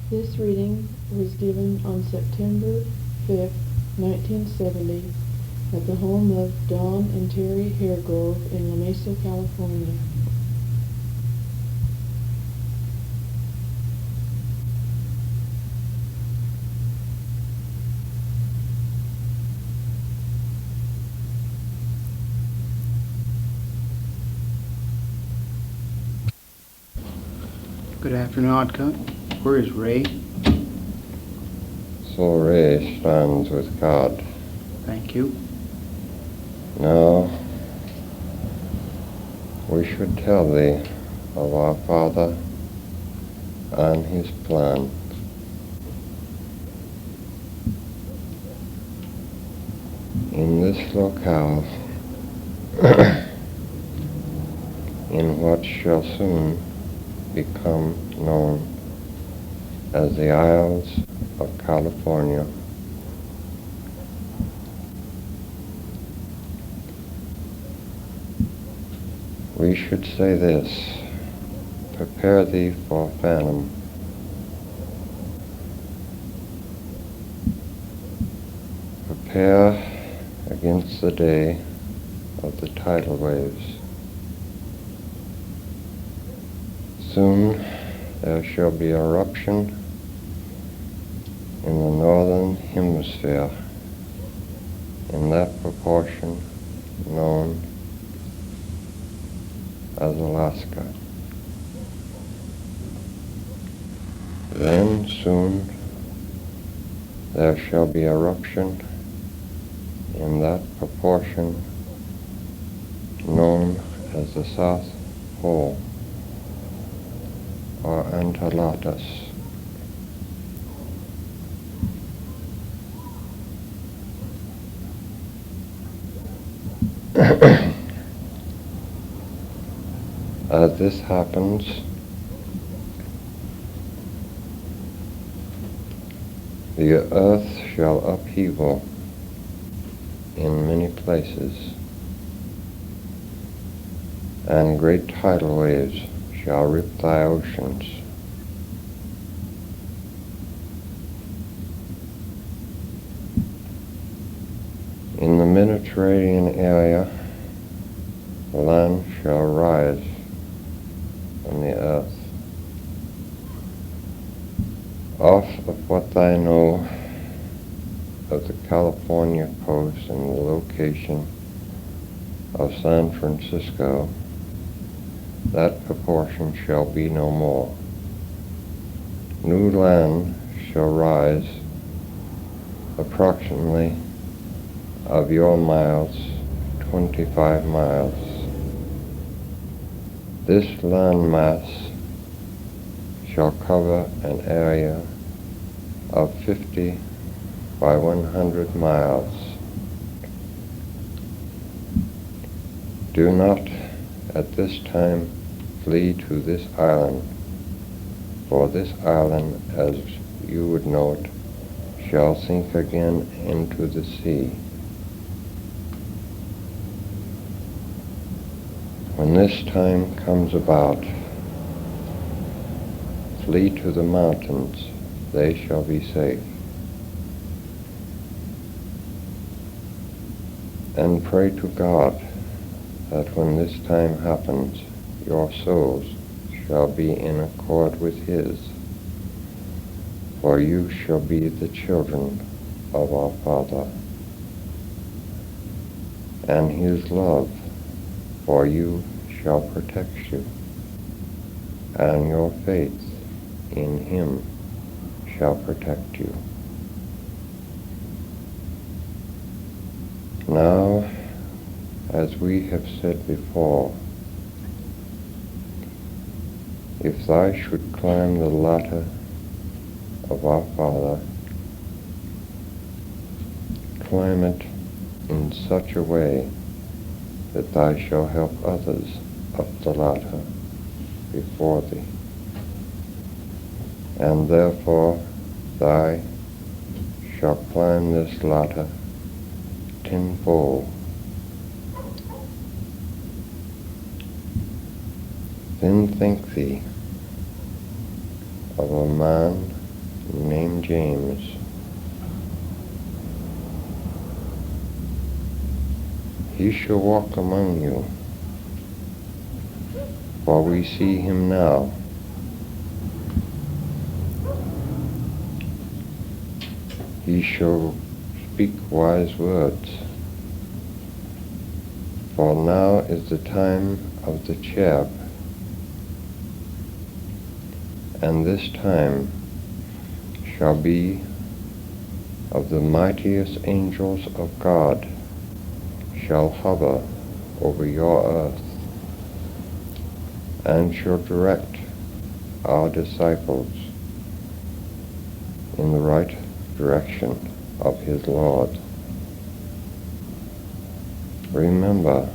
This reading was given on September 5th, 1970, at the home of Don and Terry Hairgrove in La Mesa, California. Good afternoon, Odcut. Where is Ray? So Ray stands with God. Thank you. Now, we should tell thee of our Father and his plan. In this locale, in what shall soon become known as the Isles of California, we should say this: prepare thee for famine. Prepare against the day of the tidal waves. Soon there shall be eruption in the northern hemisphere in that proportion known as Alaska. Then soon there shall be eruption in that proportion known as the South Pole, or AnteAtlantis. As this happens, the earth shall upheaval in many places, and great tidal waves shall rip thy oceans. In the Mediterranean area, the land shall rise from the earth. Off of what I know of the California coast and the location of San Francisco, that proportion shall be no more. New land shall rise approximately of your miles, 25 miles. This land mass shall cover an area of 50 by 100 miles. Do not at this time flee to this island, for this island, as you would know it, shall sink again into the sea. When this time comes about, flee to the mountains, they shall be safe. And pray to God that when this time happens, your souls shall be in accord with His, for you shall be the children of our Father, and His love for you shall protect you, and your faith in Him shall protect you. Now, as we have said before, if thou should climb the ladder of our Father, climb it in such a way that thou shalt help others up the ladder before thee, and therefore thou shalt climb this ladder tenfold. Then think thee of a man named James. He shall walk among you, for we see him now. He shall speak wise words, for now is the time of the cherub, and this time shall be of the mightiest angels of God shall hover over your earth, and shall direct our disciples in the right direction of his Lord. Remember,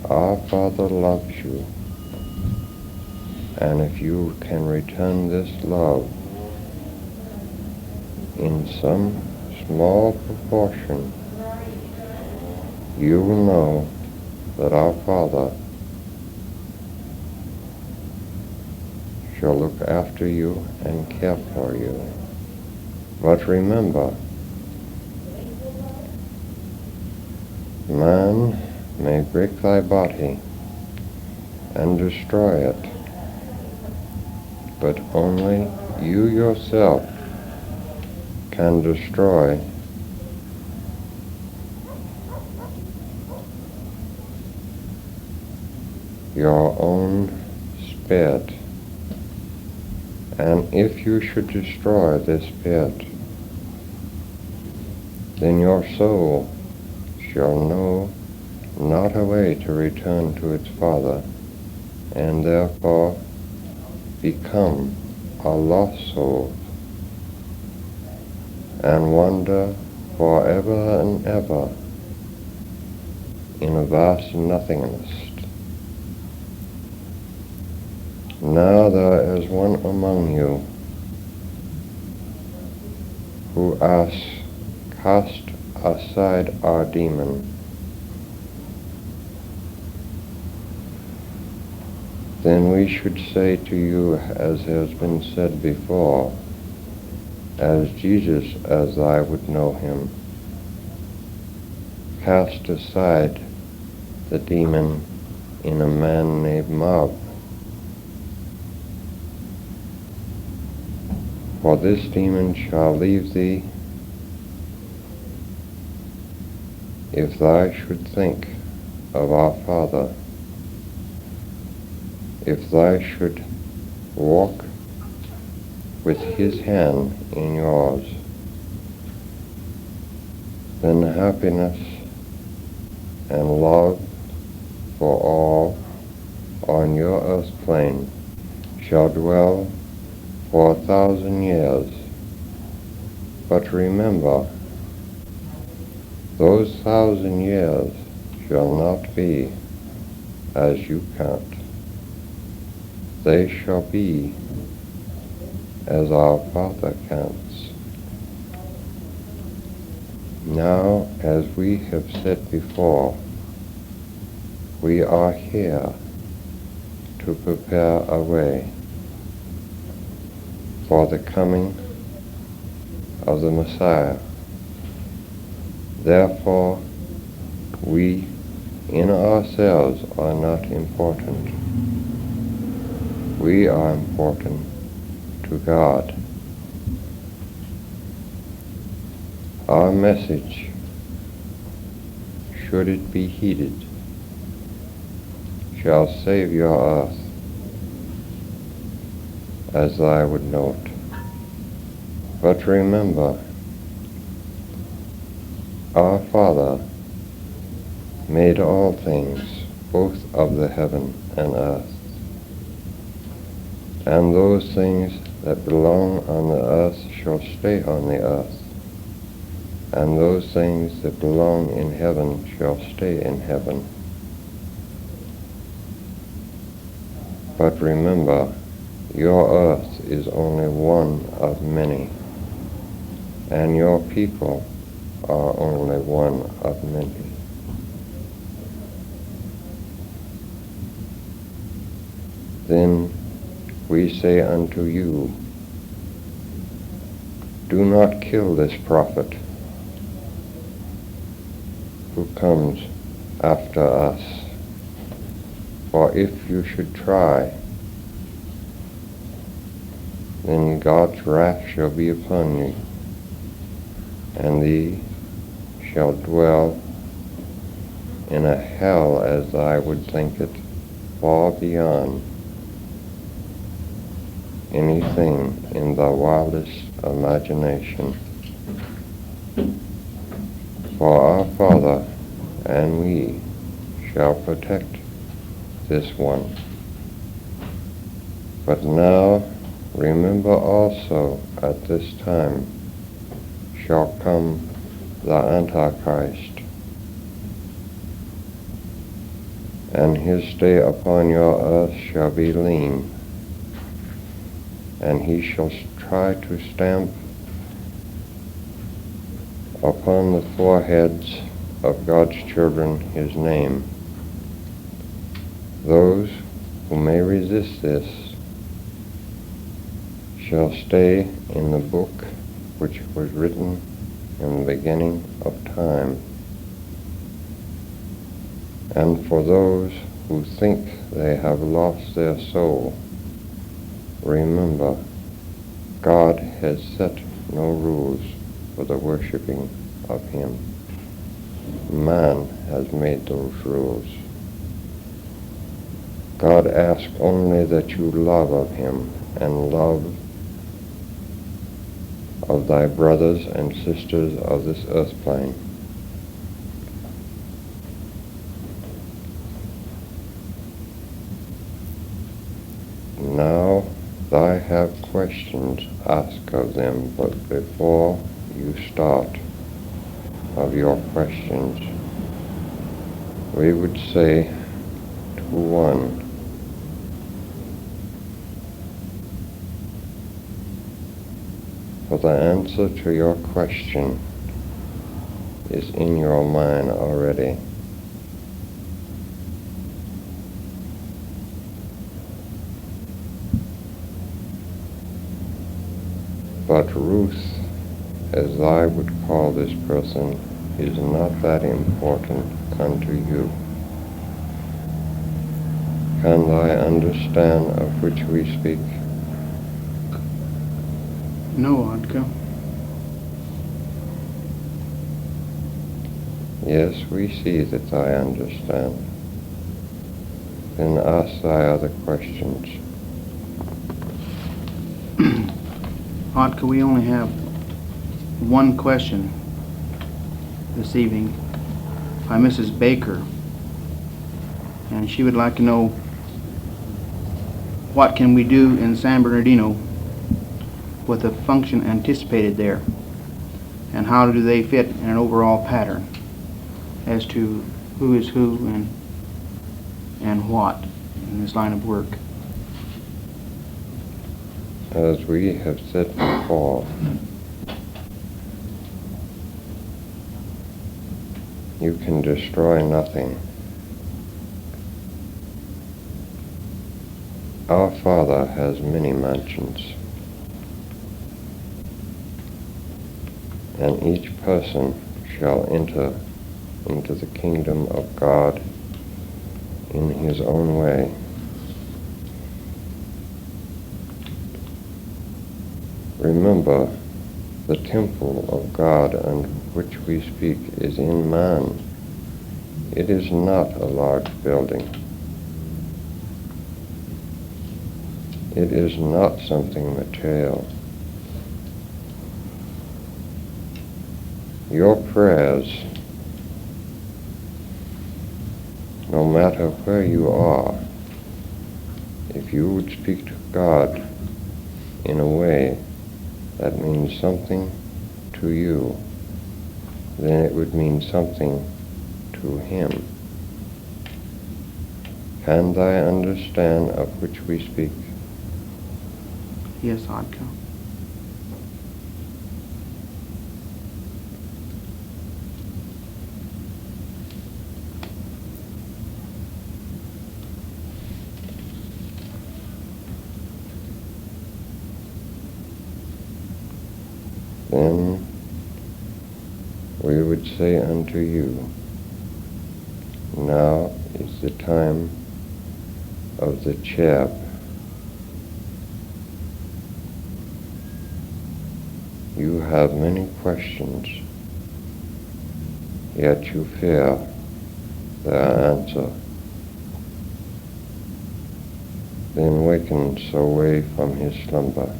our Father loves you, and if you can return this love in some small proportion, you will know that our Father shall look after you and care for you. But remember, man may break thy body and destroy it, but only you yourself can destroy your own spirit. And if you should destroy this spirit, then your soul shall know not a way to return to its Father, and therefore become a lost soul, and wander forever and ever in a vast nothingness. Now there is one among you who asks, cast aside our demon. Then we should say to you, as has been said before, as Jesus as I would know him, cast aside the demon in a man named Mob. For this demon shall leave thee if thou should think of our Father, if thou should walk with his hand in yours, then happiness and love for all on your earth plane shall dwell for 1,000 years. But remember, those 1,000 years shall not be as you count. They shall be as our Father counts. Now, as we have said before, we are here to prepare a way for the coming of the Messiah. Therefore, we in ourselves are not important. We are important to God. Our message, should it be heeded, shall save your earth, as I would note. But remember, our Father made all things, both of the heaven and earth. And those things that belong on the earth shall stay on the earth, and those things that belong in heaven shall stay in heaven. But remember, your earth is only one of many, and your people are only one of many. Then we say unto you, Do not kill this prophet who comes after us. For if you should try, then God's wrath shall be upon you, and thee shall dwell in a hell as I would think it, far beyond anything in the wildest imagination. For our Father and we shall protect this one. But now remember also at this time shall come the Antichrist, and his day upon your earth shall be lean, and he shall try to stamp upon the foreheads of God's children his name. Those who may resist this shall stay in the book which was written in the beginning of time. And for those who think they have lost their soul, remember, God has set no rules for the worshiping of him. Man has made those rules. God asks only that you love of him and love of thy brothers and sisters of this earth plane. Now thou have questions, ask of them, but before you start of your questions, we would say to one, for the answer to your question is in your mind already. But Ruth, as I would call this person, is not that important unto you. Can thou understand of which we speak? No, Antka. Yes, we see that I understand. Then ask thy other questions. Antka, we only have one question this evening by Mrs. Baker, and she would like to know, what can we do in San Bernardino with the function anticipated there, and how do they fit in an overall pattern as to who is who and what in this line of work? As we have said before, you can destroy nothing. Our Father has many mansions, and each person shall enter into the kingdom of God in his own way. Remember, the temple of God on which we speak is in man. It is not a large building. It is not something material. Your prayers, no matter where you are, if you would speak to God in a way that means something to you, then it would mean something to him. Can thou understand of which we speak? Yes, Antka. Then we would say unto you, now is the time of the chap. You have many questions, yet you fear their answer. Then wakens away from his slumber.